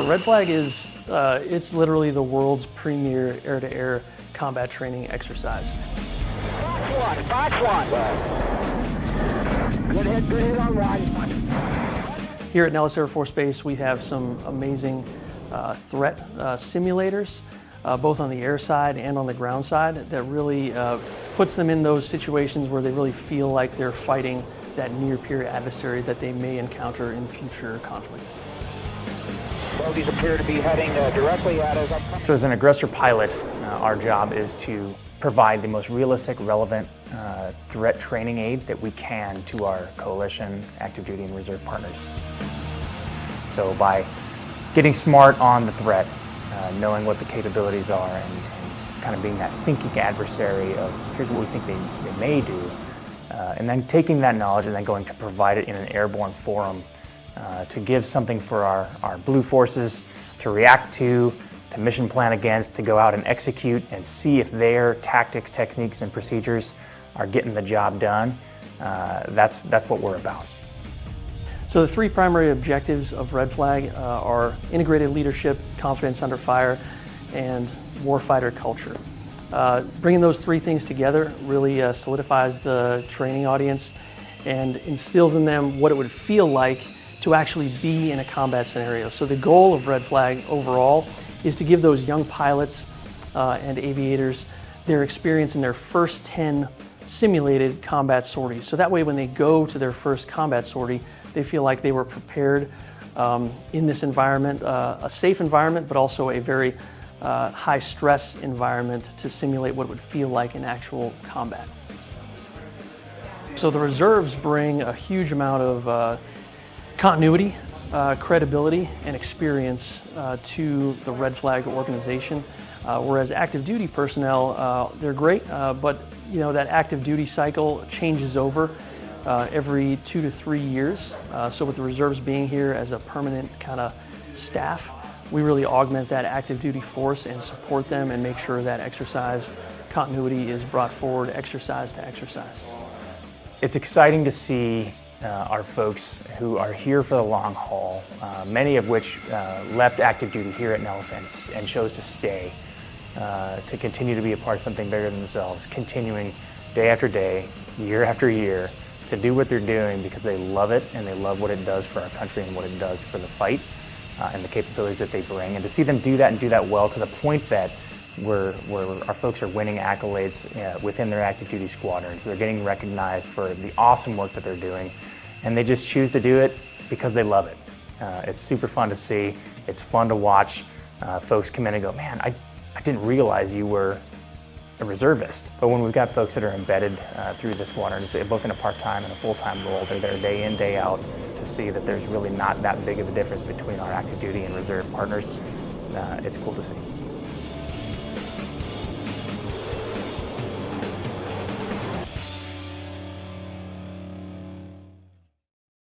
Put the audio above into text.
So Red Flag is, it's literally the world's premier air-to-air combat training exercise. Box one. Good hit on one. Here at Nellis Air Force Base, we have some amazing threat simulators, both on the air side and on the ground side, that really puts them in those situations where they really feel like they're fighting that near-peer adversary that they may encounter in future conflict. Bogies appear to be heading directly at us. So as an aggressor pilot, our job is to provide the most realistic, relevant threat training aid that we can to our coalition, active duty, and reserve partners. So by getting smart on the threat, knowing what the capabilities are, and kind of being that thinking adversary of here's what we think they may do, and then taking that knowledge and then going to provide it in an airborne forum to give something for our blue forces to react to mission plan against, to go out and execute and see if their tactics, techniques, and procedures are getting the job done. That's what we're about. So the three primary objectives of Red Flag are integrated leadership, confidence under fire, and warfighter culture. Bringing those three things together really solidifies the training audience and instills in them what it would feel like to actually be in a combat scenario. So the goal of Red Flag overall is to give those young pilots and aviators their experience in their first 10 simulated combat sorties. So that way when they go to their first combat sortie, they feel like they were prepared in this environment, a safe environment, but also a very high stress environment to simulate what it would feel like in actual combat. So the reserves bring a huge amount of continuity, credibility, and experience to the Red Flag organization. Whereas active duty personnel, they're great, but you know that active duty cycle changes over every 2 to 3 years. So with the reserves being here as a permanent kind of staff, we really augment that active duty force and support them and make sure that exercise continuity is brought forward exercise to exercise. It's exciting to see our folks who are here for the long haul, many of which left active duty here at Nellis and chose to stay, to continue to be a part of something bigger than themselves, continuing day after day, year after year, to do what they're doing because they love it and they love what it does for our country and what it does for the fight and the capabilities that they bring. And to see them do that and do that well to the point that where our folks are winning accolades within their active duty squadrons. They're getting recognized for the awesome work that they're doing, and they just choose to do it because they love it. It's super fun to see. It's fun to watch folks come in and go, man, I didn't realize you were a reservist. But when we've got folks that are embedded through the squadrons, both in a part-time and a full-time role, they're there day in, day out to see that there's really not that big of a difference between our active duty and reserve partners. It's cool to see.